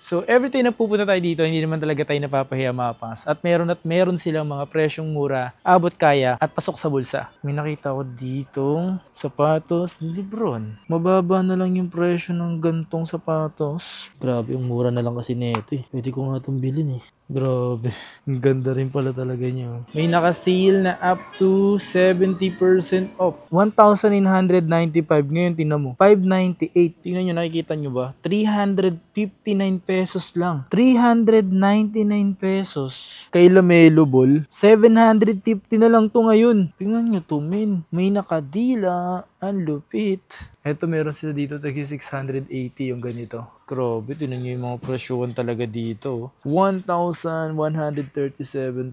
So every time na pupunta tayo dito, hindi naman talaga tayo napapahiya mga pangs. At meron silang mga presyong mura, abot kaya at pasok sa bulsa. May nakita ko ditong sapatos ni Lebron. Mababa na lang yung presyo ng gantong sapatos. Grabe, yung mura na lang kasi nito eh. Pwede ko nga itong bilhin eh. Grabe, ang ganda rin pala talaga niya. May naka-sale na up to 70% off. 1,995 ngayon, tingnan mo. 598. Tingnan nyo, nakikita nyo ba? 359 pesos lang. 399 pesos. Kay Lamelo Ball, 750 na lang to ngayon. Tingnan nyo to, men. May nakadila. Ang lupit. Eto, meron sila dito sa 680 yung ganito. Grabe, tinan nyo yung mga presyohan talaga dito. 1,137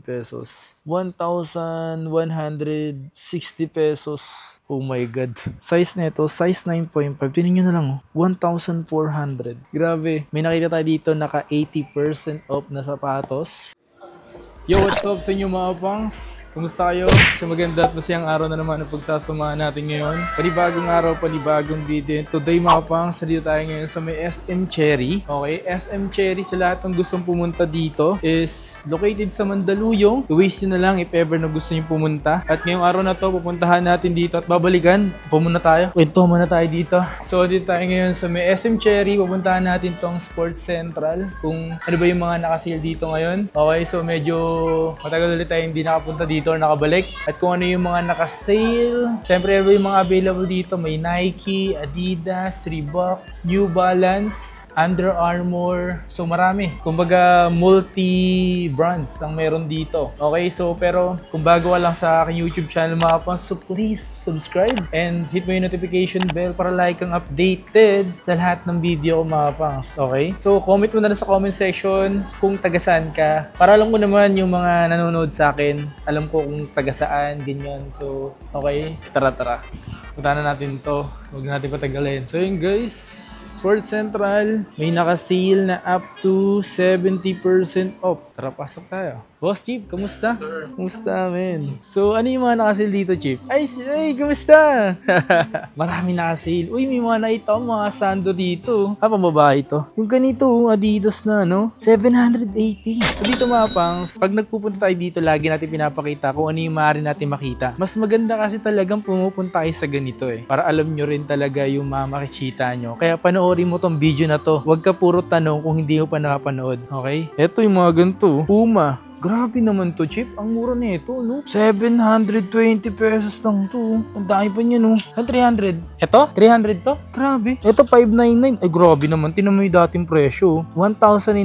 pesos. 1,160 pesos. Oh my God. Size nito, size 9.5. Tinan nyo na lang, 1,400. Grabe. May nakita tayo dito, naka 80% off na sapatos. Yo, what's up sa inyo mga pangs? Kumusta kayo? Sa maganda at masayang araw na naman ang pagsasamahan natin ngayon. Panibagong araw, panibagong video. Today mga pangs, nandito tayo ngayon sa may SM Cherry. Okay, SM Cherry, sa lahat ng gustong pumunta dito is located sa Mandaluyong. I-waste nyo na lang if ever na gusto nyo pumunta. At ngayong araw na to, pupuntahan natin dito at babalikan. Pumunta tayo. Kwento muna tayo dito. So, dito tayo ngayon sa may SM Cherry. Pupuntahan natin tong Sports Central. Kung ano ba yung mga nakasale dito ngayon. Okay, so medyo matagal ulit tayo hindi nakapunta dito or nakabalik. At kung ano yung mga naka-sale. Siyempre, yung mga available dito. May Nike, Adidas, Reebok, New Balance, Under Armour. So, marami. Kumbaga, multi-brands ang meron dito. Okay, so, pero kung bago ka lang sa aking YouTube channel mga pangs, so please subscribe and hit mo yung notification bell para like kang updated sa lahat ng video ko mga pangs. Okay? So, comment mo na lang sa comment section kung taga-saan ka. Para alam ko naman yung mga nanonood sa akin. Alam ko kung taga-saan, ganyan. So, okay. Tara. Punta na natin to. Huwag natin patagalin. So, yun guys. Sports Central, may naka-sale na up to 70% off. Tara, pasok tayo. Boss Chief, kamusta? Kamusta, men? So, ano yung mga naka-sale dito, Chief? Ay, kamusta? Marami naka-sale. Uy, may mga nakita ko, mga sando dito. Pambabae ito. Yung ganito, Adidas na, no? 780. So, dito mga pangs, pag nagpupunta tayo dito, lagi natin pinapakita kung ano yung maaari natin makita. Mas maganda kasi talagang pumupunta tayo sa ganito eh. Para alam nyo rin talaga yung makikita nyo. Kaya panoorin mo tong video na to. Huwag ka puro tanong kung hindi mo pa nakapanood. Okay? Ito yung mga ganito. Puma. Grabe naman to, Chip. Ang mura nito, no? 720 pesos lang to. Ang dami pa niya, no? 300. Ito? 300 to? Grabe. Ito, 599. Ay, grabe naman. Tinan mo yung dating presyo. 1,995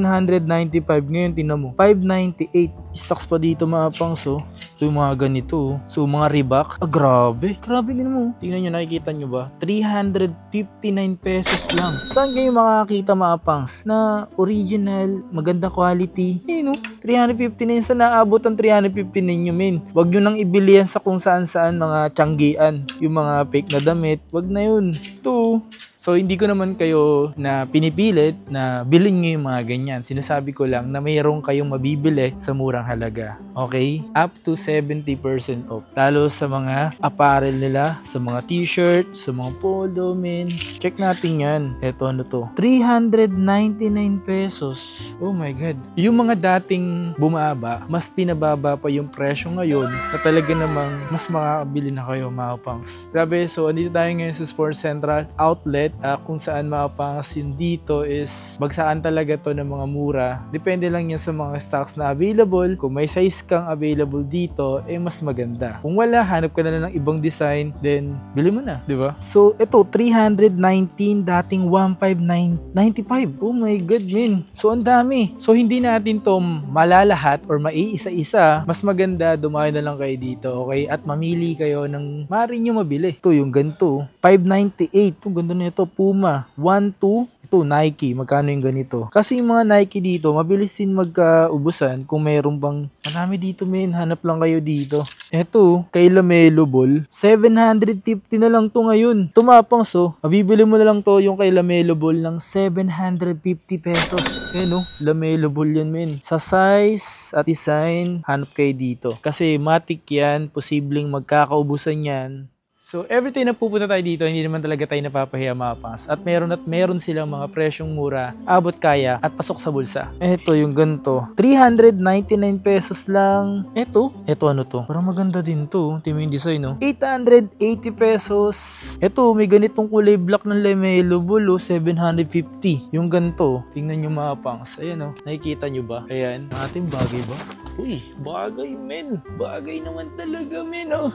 ngayon, tinan mo. 598. Stocks pa dito mga pangs, oh. Ito yung mga ganito. So, mga Reebok. Ah, grabe. Grabe din mo. Tingnan nyo, nakikita nyo ba? 359 pesos lang. Saan kayo makakita mga pangs na original, maganda quality? Eh, no? 359 sa naabot ang 359 nyo, men. Huwag nyo nang ibili yan sa kung saan-saan mga tiyanggian. Yung mga fake na damit. Huwag na yun. Ito. So, hindi ko naman kayo na pinipilit na bilhin nyo yung mga ganyan. Sinasabi ko lang na mayroong kayong mabibili sa murang halaga. Okay? Up to 70% off. Lalo sa mga apparel nila, sa mga t-shirt, sa mga polo, men. Check natin yan. Eto, ano to? 399 pesos. Oh my God. Yung mga dating bumaba, mas pinababa pa yung presyo ngayon na talaga namang mas makakabili na kayo, mga pangs. Grabe, so andito tayo ngayon sa Sports Central Outlet. Kung saan mapapangasin dito is bagsaan talaga to ng mga mura. Depende lang yan sa mga stocks na available. Kung may size kang available dito, eh mas maganda. Kung wala, hanap ka na lang ng ibang design, then bili mo na, di ba? So, ito, 319, dating 159.95. Oh my God, man. So, ang dami. So, hindi natin to malalahat or maiisa-isa. Mas maganda, dumayo na lang kayo dito, okay? At mamili kayo ng maaari nyo mabili. Ito, yung ganito. 598. Ito, ganda na ito. Puma, 1,2. Ito, Nike. Magkano yung ganito? Kasi yung mga Nike dito, mabilis din magkaubusan kung mayroon bang marami dito, men. Hanap lang kayo dito. Ito, kay Lamelo Ball, 750 na lang to ngayon. Tumapang, so, mabibili mo na lang to yung kay Lamelo Ball ng 750 pesos. Eh, no? Lamelo Ball yan, men. Sa size at design, hanap kayo dito. Kasi matik yan, posibleng magkakaubusan yan So, everything na pupunta tayo dito, hindi naman talaga tayo napapahiya mga pangs. At meron silang mga presyong mura, abot kaya, at pasok sa bulsa. Ito yung ganito. 399 pesos lang. Ito ano to? Parang maganda din to. Tingnan mo yung design, no? 880 pesos. Ito, may ganitong kulay black ng Lemelo Bull, 750. Yung ganito. Tingnan nyo mga pangs. Ayan, oh. Nakikita nyo ba? Ayan. Ating bagay ba? Uy, bagay men. Bagay naman talaga men, oh.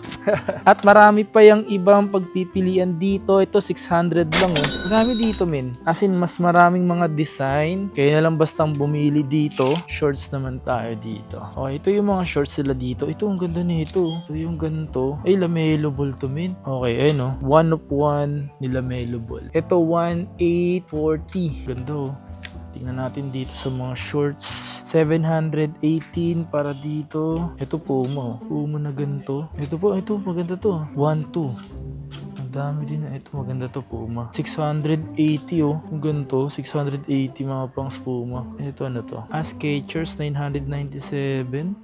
At marami pa yung ibang pagpipilian dito. Ito 600 lang, oh. Marami dito men. As in, mas maraming mga design. Kaya na lang bastang bumili dito. Shorts naman tayo dito. Okay, ito yung mga shorts sila dito. Ito, ang ganda nito. Ito yung ganito. Ay, Lamelo Ball to men. Okay, ayun, oh. 1 of 1 ni Lamelo Ball. Ito, 1,840. Ganda, oh. Tingnan natin dito sa mga shorts. 718 para dito. Ito Puma. Puma na ganito. Ito po, ito maganda to. 1,2. Ang dami din na. Ito maganda to Puma. 680 oh. Ang ganito. 680 mga pangs Puma. Ito ano to? Skechers 997.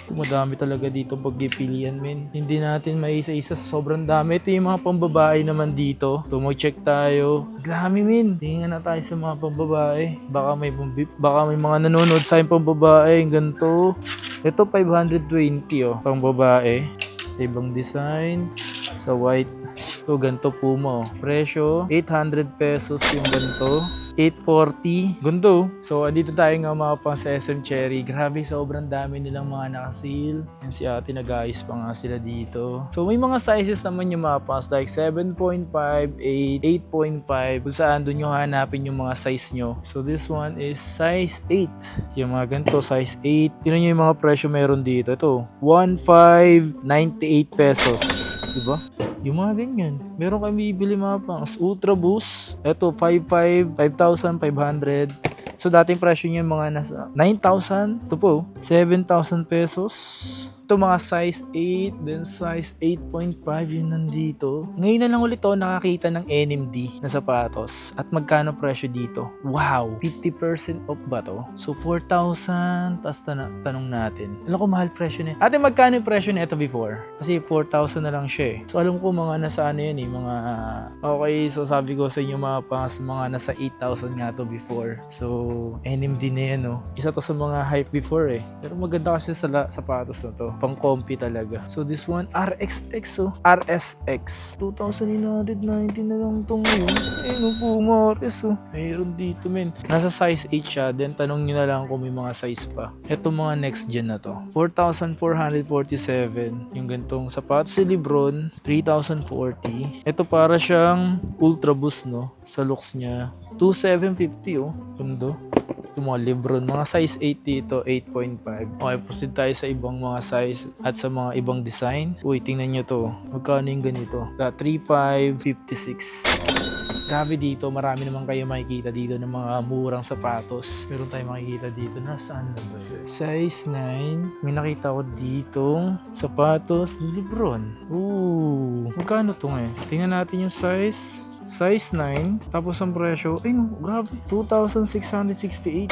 Madami talaga dito pagpipilian men. Hindi natin maisa-isa sa sobrang dami. Ito yung mga pambabae naman dito. So mag-check tayo. Dami men. Tingnan na tayo sa mga pambabae. Baka may mga nanonood sa akin pambabae. Ganito. Ito 520 oh. Pambabae. Ibang design. Sa white. Ito ganito Puma oh. Presyo 800 pesos yung ganito. 840. Gundo. So, andito tayo nga mga pang sa SM Cherry. Grabe, sobrang dami nilang mga nakasil. Yan si ate, nag-ayos pa nga sila dito. So, may mga sizes naman yung mga pangs like 7.5, 8, 8.5. Kung saan doon nyo hanapin yung mga size nyo. So, this one is size 8. Yung mga ganito, size 8. Tignan nyo yung mga presyo meron dito. Ito, 1,598 pesos. Diba? Yung mga ganyan. Meron kami bibili mga pangs. Ultra Boost. Ito, 5,500. So, dating presyo niya mga nasa 9,000. Ito po, 7,000 pesos. Ito mga size 8, then size 8.5 yun nandito. Ngayon na lang ulit ako nakakita ng NMD na sapatos. At magkano presyo dito? Wow! 50% off ba to? So 4,000, tapos tanong natin. Alam ko mahal presyo niya. Ate, magkano yung presyo nito before? Kasi 4,000 na lang siya eh. So alam ko mga nasa ano yan eh, mga... Okay, so sabi ko sa inyo mga nasa 8,000 nga to before. So NMD na yan oh. Isa to sa mga hype before eh. Pero maganda kasi sa sapatos na to. Pang comfy talaga. So this one, RXX oh. RSX. 2,990 na lang ito ngayon. Ayun oh, Pumares oh. Mayroon dito men. Nasa size 8 siya. Then tanong nyo na lang kung may mga size pa. Ito mga next gen na to. 4,447. Yung gantong sapatos si Lebron. 3,040. Ito para siyang Ultra Boost no. Sa looks niya. 2,750 oh. Kundo. Yung mga Lebron, mga size 8 dito, 8.5. Okay, proceed tayo sa ibang mga size at sa mga ibang design. Uy, tingnan nyo to. Magkano yung ganito? 3,556. Grabe dito, marami naman kayo makikita dito ng mga murang sapatos. Meron tayo makikita dito. Nasaan na ba? Size 9. May nakita ko ditong sapatos ni Lebron. Ooh, magkano to nga eh? Tingnan natin yung size. Size 9, tapos ang presyo, ay no, grabe, 2,668.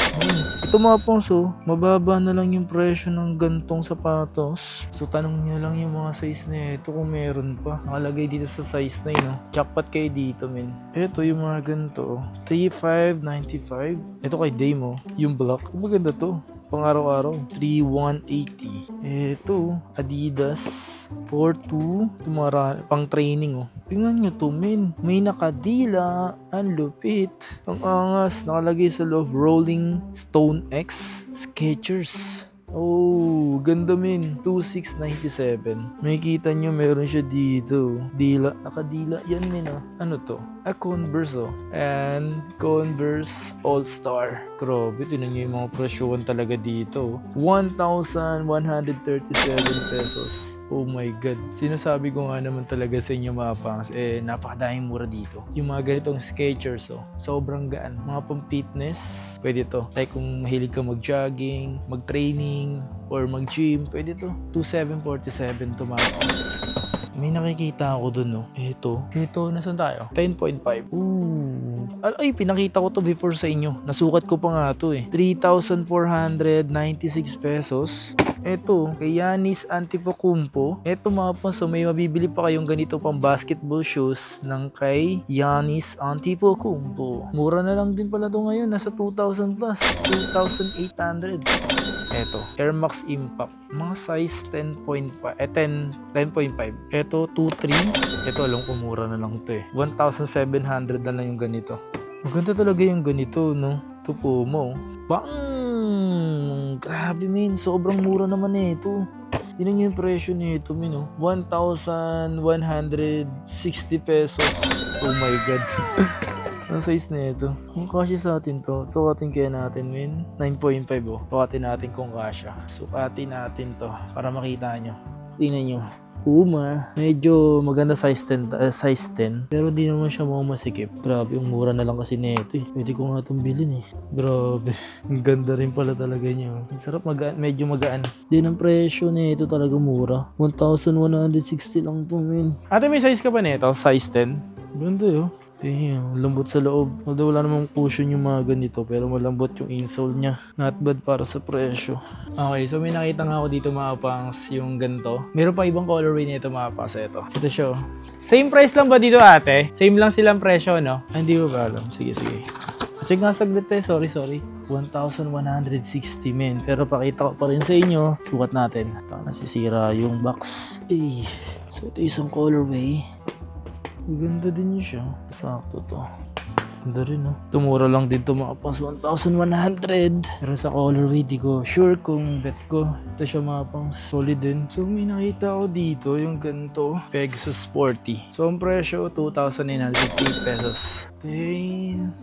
Ito mga pongso, mababa na lang yung presyo ng gantong sapatos. So tanong nyo lang yung mga size na ito kung meron pa. Nakalagay dito sa size 9, no? Jackpot kayo dito, men. Ito yung mga ganito, 3,595. Ito kay Damo, yung black. Maganda to. Pang araw-araw, 3,180. Ito, Adidas 4,2. Tumara, pang training oh. Tingnan nyo to men. May nakadila. Ang lupit. Ang angas. Nakalagay sa loob. Rolling Stone X Skechers. Oh, ganda men. 2,697. May kita nyo meron siya dito. Dila. Nakadila. Yan men ah. Ano to? Converse oh. And Converse All-Star. Grabe, tinan nyo yung mga presyohan talaga dito. 1,137 pesos. Oh my God. Sinasabi ko nga naman talaga sa inyo mga pangs, napakadaming mura dito. Yung mga ganitong Skechers oh. Sobrang gaan. Mga pang fitness, pwede to. Like kung mahilig ka mag-jogging, mag-training, or mag-gym, pwede to. 2,747 to mga pangs. May nakikita ako dun, no? Ito, nasan tayo? 10.5. Ooh. Ay, pinakita ko to before sa inyo. Nasukat ko pa nga to eh. 3,496 pesos. Eto, kay Giannis Antetokounmpo. Eto mga pons, so may mabibili pa kayong ganito pang basketball shoes ng kay Giannis Antetokounmpo. Mura na lang din pala to ngayon, nasa 2,000 plus, 2,800. Eto, Air Max Impact, mga size 10.5. Eto, 2.3. Eto, alam ko mura na lang to 1,700 na lang yung ganito. Maganda talaga yung ganito, no? Ito po mo. Bang! Grabe, men. Sobrang mura naman ito. Tingnan nyo yung presyo nito, men. 1,160 pesos. Oh my God. Ang size na ito. Kung kasya sa atin to, sukatin kaya natin, men. 9.5 oh. Sukatin natin kung kasya. Sukatin natin to para makita nyo. Tingnan nyo. Puma, medyo maganda size 10, pero di naman siya masikip. Grabe, yung mura na lang kasi nito Pwede ko nga itong bilhin Grabe, ang ganda rin pala talaga niya. Ang sarap, medyo magaan. Din ang presyo nito talaga mura. 1,160 lang to, men. Ate, may size ka pa nito? Size 10? Ganda Damn, lambot sa loob. Although wala namang cushion yung mga ganito, pero malambot yung insole niya. Not bad para sa presyo. Okay, so may nakita nga ako dito mga pangs yung ganito. Meron pa ibang colorway nito mga pangs. Ito siya. Same price lang ba dito ate? Same lang silang presyo, no? Hindi ko ba alam. Sige. Check nga saglit Sorry. 1,160 men. Pero pakita ko pa rin sa inyo. Sukat natin. Ito, nasisira yung box. So ito isang colorway. Maganda din siya. Sakto to. Ganda rin Tumura lang din to mga pangs. 1,100. Pero sa colorway di ko sure kung bet ko. Ito siya mga pangs. Solid din. So may nakita ko dito yung ganito. Pegasus Sporty. So ang presyo 2,950 pesos.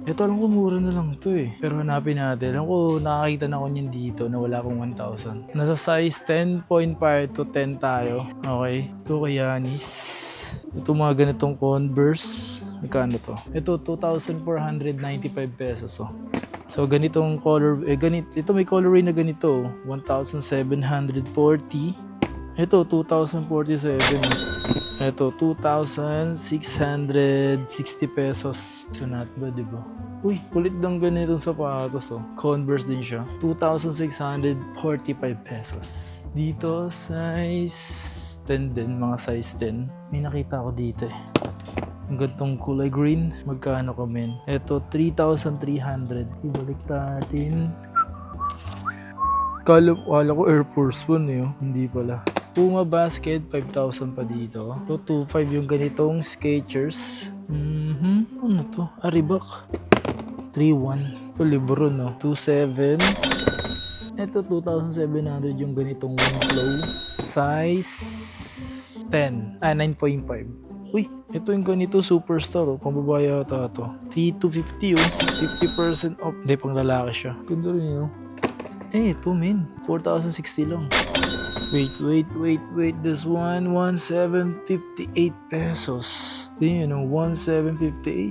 Ito alam ko mura na lang to Pero hanapin natin. Alam ko nakakita na ko niyan dito na wala akong 1,000. Nasa size 10.5 to 10 tayo. Okay. Ito kay Giannis. Ito mga ganitong Converse. Magkano to? Ito 2,495 pesos So ganitong color ito may colorway na ganito 1,740. Ito 2,047. Ito 2,660 pesos. So not bad, diba? Uy, kulit lang ganitong sapatos Converse din siya. 2,645 pesos. Dito size 10 din, mga size 10. May nakita ko dito Ang gantong kulay green. Magkano ka, men? Ito, 3,300. Ibalik natin. Kala ko Air Force One Hindi pala. Puma Basket, 5,000 pa dito. Ito, 2,500 yung ganitong Skechers. Ano to? Reebok. 3,100. Ito, Lebron, 2,700. Ito, 2,700 yung ganitong Winklow. Size 10. 9.5. Uy, ito yung ganito Superstar Pambabae yata ito. 3,250 50% off. Hindi, pang lalaki siya. Ganda rin ito men. 4,060 lang. Wait. This one, 1,758 pesos. Tingnan 1,758.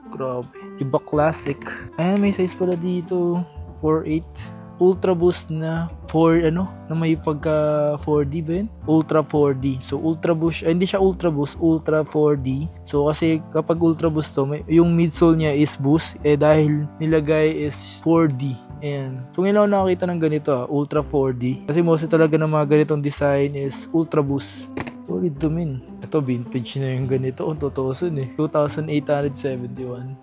Grabe. Iba classic. Ayan, may size pala dito. 4,800. Ultra Boost na na may pagka 4D ba yun? Ultra 4D. So Ultra Boost, hindi siya Ultra Boost, Ultra 4D. So kasi kapag Ultra Boost to, yung midsole niya is boost, dahil nilagay is 4D. Ayan. So ngayon ako nakakita ng ganito Ultra 4D. Kasi mostly talaga ng mga ganitong design is Ultra Boost. Solid to min. Ito vintage na yung ganito. 2,000 2,871.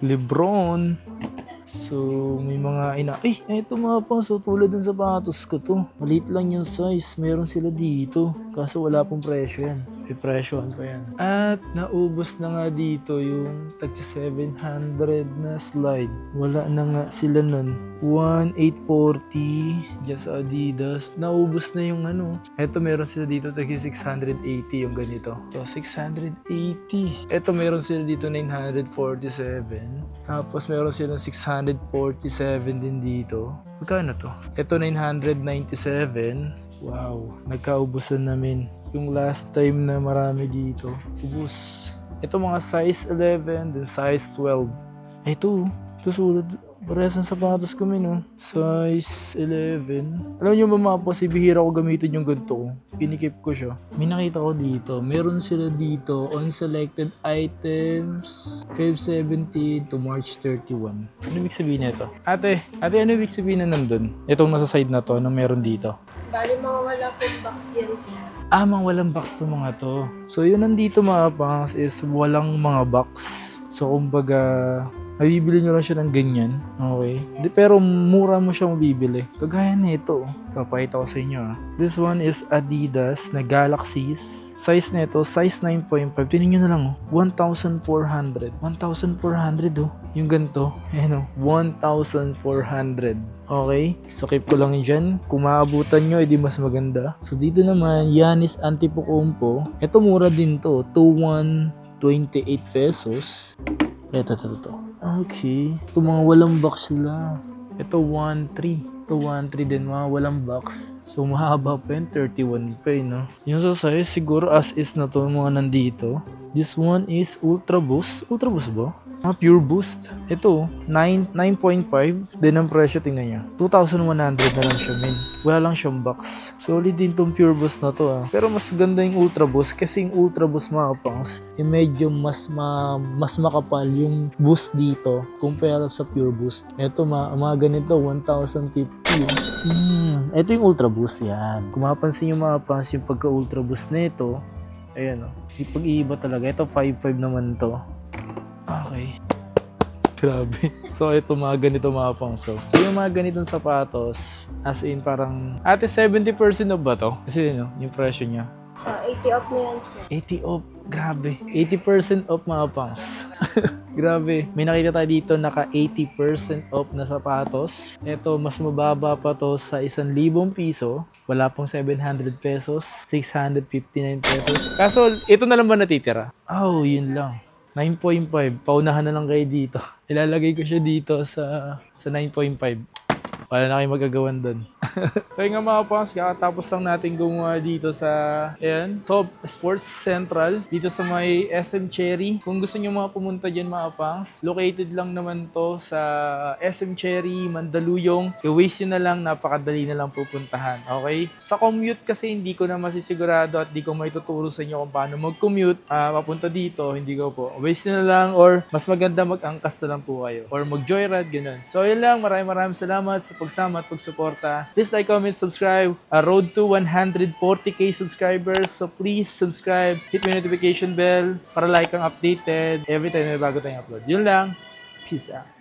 Lebron. So, may mga ito mga pangs, tulad ng sapatos ko to. Maliit lang yung size, meron sila dito. Kaso wala pong presyo yan. May presyohan pa yan. At naubos na nga dito yung tagsa 700 na slide. Wala na nga sila nun. 1,840 dyan sa Adidas. Naubos na yung Ito meron sila dito tagsa 680 yung ganito. So, 680. Ito meron sila dito 947. Tapos meron silang 647 din dito. Magkano to? Ito 997. Wow, nagkaubusan namin. Yung last time na marami dito, ubus. Ito mga size 11, then size 12. Ito sulat. Parehas ng sapatos ko, no? Size 11. Alam nyo ba mga po, si bihira ko gamitin yung ganito ko. Kinikip ko siya. May nakita ko dito. Meron sila dito on selected items Feb 17 to March 31. Ano ibig sabihin nito? Ate, ano ibig sabihin na nandun? Itong nasa side na to, anong meron dito? Bali mga wala pong box yan siya. Mga walang box to mga to. So yun nandito mga pangs is walang mga box. So kumbaga, mabibili nyo lang siya ng ganyan. Okay? Pero mura mo siya mabibili. Kagaya nito. Papakita ko sa inyo. This one is Adidas na Galaxies. Size nito, size 9.5. Tingnan nyo na lang. 1,400. 1,400 oh. Yung ganito. Ayan oh. 1,400. Okay? So keep ko lang dyan. Kung maabutan nyo, edi mas maganda. So dito naman, Yanis Antetokounmpo. Ito mura din to. 2,128 pesos. Ito. Okay. Ito mga walang box sila. Ito 1.3. Ito 1.3 din mga walang box. So mahaba pa yun. 31 pa yun, no? Yung sa size siguro as is na to mga nandito. This one is Ultra Boost. Ultra Boost ba? Pure Boost. Ito 9.5. Din ang presyo, tingnan nyo. 2,100 na lang siya, men. Wala lang siyang box. Solid din tong Pure Boost na to, Pero mas ganda yung Ultra Boost kasi yung Ultra Boost mga pangs, medyo mas makapal yung boost dito kumpara sa Pure Boost. Ito mga ganito 1,050. Ito yung Ultra Boost yan. Kung mapansin yung mga pangs yung pagka Ultra Boost nito, ayan o. Pag-iiba talaga. Ito 5.5 naman to. Okay. Grabe. So, ito mga ganito mga pangso. So, yung mga ganitong sapatos, as in parang, ate 70% off ba to? Kasi yung presyo niya. 80 off na yan sir. 80 off. Grabe. 80% off mga pangs. Grabe. May nakita tayo dito naka 80% off na sapatos. Ito, mas mababa pa to sa 1,000 piso. Wala pong 700 pesos. 659 pesos. Kaso, ito na lang ba natitira? Oh, yun lang. 9.5. Paunahan na lang kayo dito. Ilalagay ko siya dito sa 9.5. Wala na kayo magagawan doon. So yun nga mga pangs, kakatapos lang natin gumawa dito sa Top Sports Central, dito sa may SM Cherry. Kung gusto nyo mga pumunta dyan mga pangs, located lang naman to sa SM Cherry, Mandaluyong. I-waste nyo na lang, napakadali na lang pupuntahan. Okay? Sa commute kasi hindi ko na masisigurado at di ko may tuturo sa inyo kung paano mag-commute papunta dito, hindi ko po. Waste nyo na lang or mas maganda mag-angkas na lang po kayo or mag-joyride, ganun. So yun lang, maraming salamat sa pagsama at pagsuporta. Please like, comment, subscribe. Road to 140k subscribers. So please subscribe, hit my notification bell para like kang updated every time may bago tayong upload. Yun lang. Peace out.